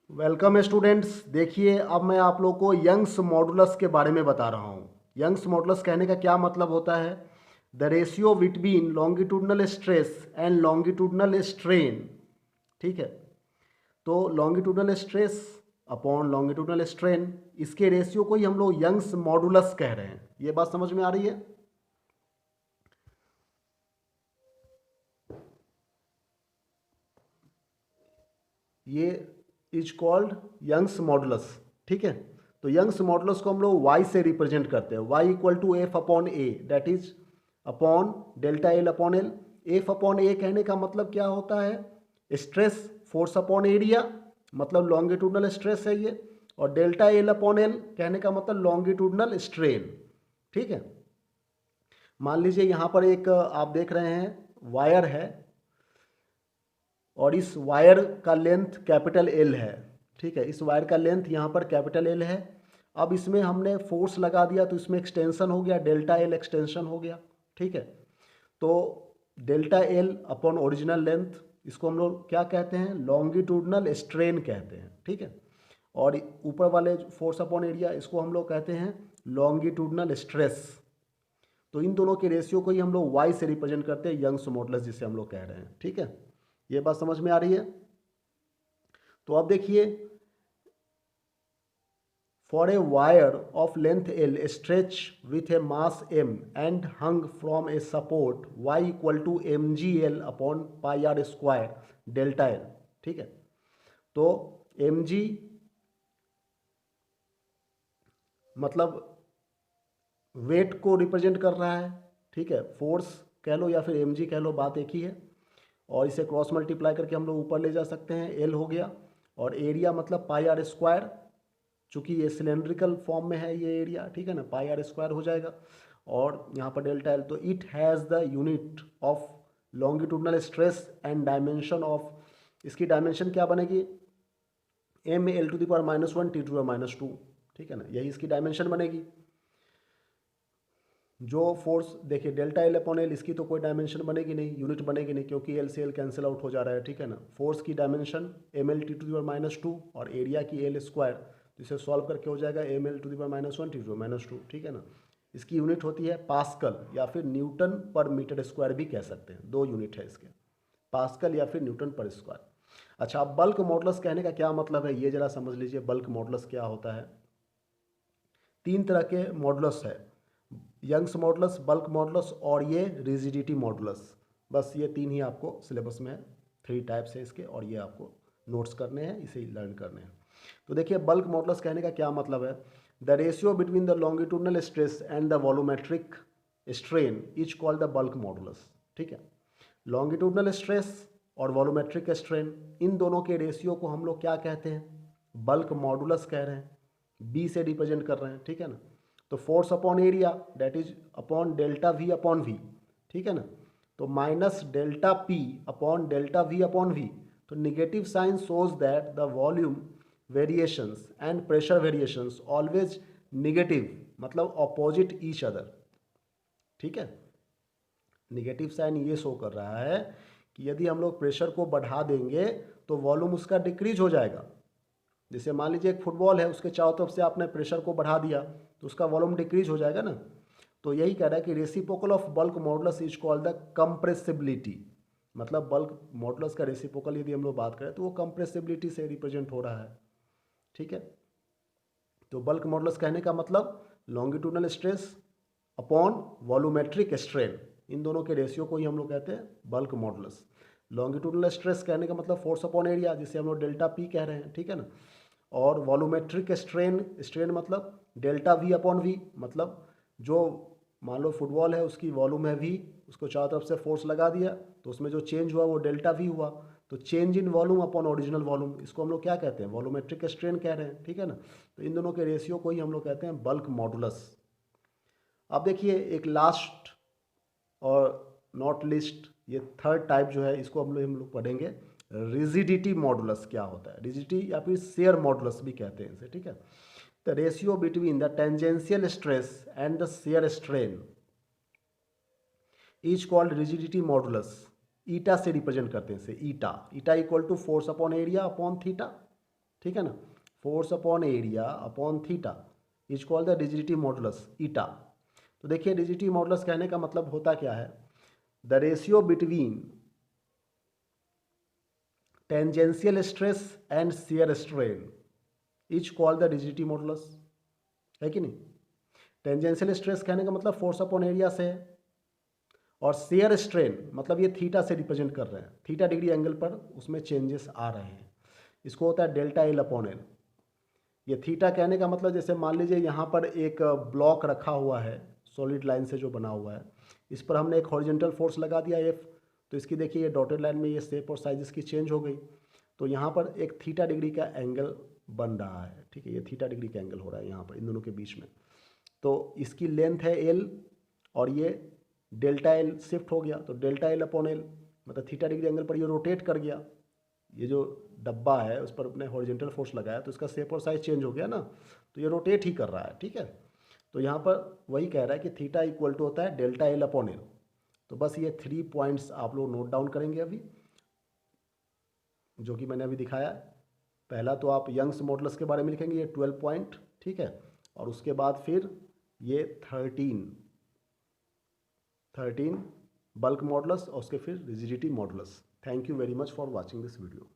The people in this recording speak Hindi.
Welcome students. देखिए, अब मैं आप लोग को यंग्स मॉडुलस के बारे में बता रहा हूँ। यंग्स मॉडुलस कहने का क्या मतलब होता है? The ratio between longitudinal stress and longitudinal strain. ठीक है, तो longitudinal stress upon longitudinal strain, इसके रेशियो को ही हम लोग यंग्स मॉडुलस कह रहे हैं। ये बात समझ में आ रही है? ये इज कॉल्ड यंग्स मॉडुलस। ठीक है, तो यंग्स मॉडुलस को हम लोग वाई से रिप्रेजेंट करते हैं। Y equal to F upon A, that is upon delta L upon L. F upon A कहने का मतलब क्या होता है? स्ट्रेस फोर्स अपॉन एरिया, मतलब लॉन्गिट्यूडनल स्ट्रेस है ये। और डेल्टा एल अपॉन एल कहने का मतलब लॉन्गिट्यूडनल स्ट्रेन। ठीक है, मान लीजिए यहाँ पर एक आप देख रहे हैं वायर है, और इस वायर का लेंथ कैपिटल एल है। ठीक है, इस वायर का लेंथ यहाँ पर कैपिटल एल है। अब इसमें हमने फोर्स लगा दिया तो इसमें एक्सटेंशन हो गया, डेल्टा एल एक्सटेंशन हो गया। ठीक है, तो delta L upon original length, इसको हम लोग क्या कहते हैं? लॉन्गिट्यूडनल स्ट्रेन कहते हैं। ठीक है, और ऊपर वाले फोर्स अपॉन एरिया, इसको हम लोग कहते हैं लॉन्गिट्यूडनल स्ट्रेस। तो इन दोनों के रेशियो को ही हम लोग वाई से रिप्रेजेंट करते हैं, यंग्स मॉडुलस जिसे हम लोग कह रहे हैं। ठीक है, ये बात समझ में आ रही है? तो अब देखिए, for a wire of length L stretch with a mass M and hung from a support Y equal to M G L upon pi R square delta L. ठीक है, तो एम जी मतलब वेट को रिप्रेजेंट कर रहा है। ठीक है, फोर्स कह लो या फिर एम जी कह लो, बात एक ही है। और इसे क्रॉस मल्टीप्लाई करके हम लोग ऊपर ले जा सकते हैं, एल हो गया। और एरिया मतलब पाई आर स्क्वायर, चूंकि ये सिलेंड्रिकल फॉर्म में है ये एरिया। ठीक है ना, पाई आर स्क्वायर हो जाएगा। और यहाँ पर डेल्टा एल, तो it has the unit of longitudinal stress and dimension of, इसकी डायमेंशन क्या बनेगी? M L to the power -1 T to power -2। ठीक है ना, यही इसकी डायमेंशन बनेगी। जो फोर्स देखिए डेल्टा एल अपॉन एल, इसकी तो कोई डायमेंशन बनेगी नहीं, यूनिट बनेगी नहीं, क्योंकि एल से एल कैंसिल आउट हो जा रहा है। ठीक है ना, फोर्स की dimension M L T to the power -2 और एरिया की एल स्क्वायर, तो इसे सॉल्व करके हो जाएगा M L to the power -1 T to power -2। ठीक है ना, इसकी यूनिट होती है पास्कल या फिर न्यूटन पर मीटर स्क्वायर भी कह सकते हैं, दो यूनिट है इसके, पास्कल या फिर न्यूटन पर स्क्वायर। अच्छा, अब बल्क मॉडुलस कहने का क्या मतलब है ये जरा समझ लीजिए। बल्क मॉडुलस क्या होता है? तीन तरह के मॉडुलस है, यंग्स मॉडुलस, बल्क मॉडुलस और ये रिजिडिटी मॉडुलस। बस ये तीन ही आपको सिलेबस में है, थ्री टाइप्स है इसके, और ये आपको नोट्स करने हैं, इसे लर्न करने हैं। तो देखिए, बल्क मॉडुलस कहने का क्या मतलब है? The ratio between the longitudinal stress and the volumetric strain is called the bulk modulus. ठीक है, लॉन्गिट्यूडनल स्ट्रेस और वॉल्यूमेट्रिक स्ट्रेन, इन दोनों के रेशियो को हम लोग क्या कहते हैं? बल्क मॉडुलस कह रहे हैं, बी से रिप्रेजेंट कर रहे हैं। ठीक है ना, तो force upon area that is upon delta V upon V. ठीक है ना, तो minus delta P upon delta V upon V. तो negative sign shows that the volume variations and pressure variations always negative, मतलब अपोजिट ईच अदर। ठीक है, निगेटिव साइन ये शो कर रहा है कि यदि हम लोग प्रेशर को बढ़ा देंगे तो वॉल्यूम उसका डिक्रीज हो जाएगा। जैसे मान लीजिए एक फुटबॉल है, उसके चारों तरफ से आपने प्रेशर को बढ़ा दिया तो उसका वॉल्यूम डिक्रीज हो जाएगा ना। तो यही कह रहा है कि reciprocal of bulk modulus is called the compressibility. मतलब बल्क मॉडुलस का रेसिप्रोकल यदि हम लोग बात करें तो वो कंप्रेसिबिलिटी से रिप्रेजेंट हो रहा है। ठीक है, तो बल्क मॉडुलस कहने का मतलब longitudinal stress upon volumetric strain, इन दोनों के रेशियो को ही हम लोग कहते हैं बल्क मॉडुलस। लॉन्गिट्यूडनल स्ट्रेस कहने का मतलब फोर्स अपॉन एरिया, जिसे हम लोग डेल्टा पी कह रहे हैं। ठीक है ना, और वॉल्यूमेट्रिक स्ट्रेन, स्ट्रेन मतलब डेल्टा वी अपॉन वी, मतलब जो मान लो फुटबॉल है उसकी वॉल्यूम है वी, उसको चारों तरफ से फोर्स लगा दिया तो उसमें जो चेंज हुआ वो डेल्टा वी हुआ। तो change in volume upon original volume, इसको हम लोग क्या कहते हैं? वॉल्यूमेट्रिक स्ट्रेन कह रहे हैं। ठीक है ना, तो इन दोनों के रेशियो को ही हम लोग कहते हैं बल्क मॉडुलस। अब देखिए, एक लास्ट और नॉट लिस्ट, ये थर्ड टाइप जो है, इसको हम लोग पढ़ेंगे। रिजिडिटी मॉडुलस क्या होता है? रिजिडिटी या फिर शेयर मॉडुलस भी कहते हैं इसे। ठीक है, the ratio between the tangential stress and the shear strain is called rigidity modulus. Eta से रिप्रेजेंट करते हैं इसे, eta. Eta equal to force upon area upon theta. ठीक है ना। Force upon area upon theta is called the rigidity modulus eta. तो देखिए रिजिडिटी मॉडुलस कहने का मतलब होता क्या है, the ratio between tangential stress and shear strain is called the rigidity modulus, है कि नहीं। टेंजेंशियल स्ट्रेस कहने का मतलब फोर्स अपॉन एरिया से है, और शियर स्ट्रेन मतलब ये थीटा से रिप्रेजेंट कर रहे हैं, थीटा डिग्री एंगल पर उसमें चेंजेस आ रहे हैं, इसको होता है डेल्टा एल अपॉन एल। ये थीटा कहने का मतलब जैसे मान लीजिए यहाँ पर एक ब्लॉक रखा हुआ है सॉलिड लाइन से जो बना हुआ है, इस पर हमने एक हॉरिजॉन्टल फोर्स लगा दिया एफ, तो इसकी देखिए ये डॉटेड लाइन में ये शेप और साइज इसकी चेंज हो गई, तो यहाँ पर एक थीटा डिग्री का एंगल बन रहा है, ठीक है, ये थीटा डिग्री का एंगल हो रहा है यहाँ पर इन दोनों के बीच में। तो इसकी लेंथ है एल और ये डेल्टा एल शिफ्ट हो गया, तो डेल्टा एल अपॉन एल मतलब थीटा डिग्री एंगल पर ये रोटेट कर गया, ये जो डब्बा है उस पर अपने हॉरिजॉन्टल फोर्स लगाया तो इसका शेप और साइज चेंज हो गया ना, तो ये रोटेट ही कर रहा है, ठीक है। तो यहाँ पर वही कह रहा है कि थीटा इक्वल टू होता है डेल्टा एल अपॉन एल। तो बस ये 3 पॉइंट्स आप लोग नोट डाउन करेंगे अभी, जो कि मैंने अभी दिखाया है। पहला तो आप यंग्स मॉडुलस के बारे में लिखेंगे, ये 12 पॉइंट, ठीक है, और उसके बाद फिर ये 13 बल्क मॉडुलस और उसके फिर rigidity modulus. Thank you very much for watching this video.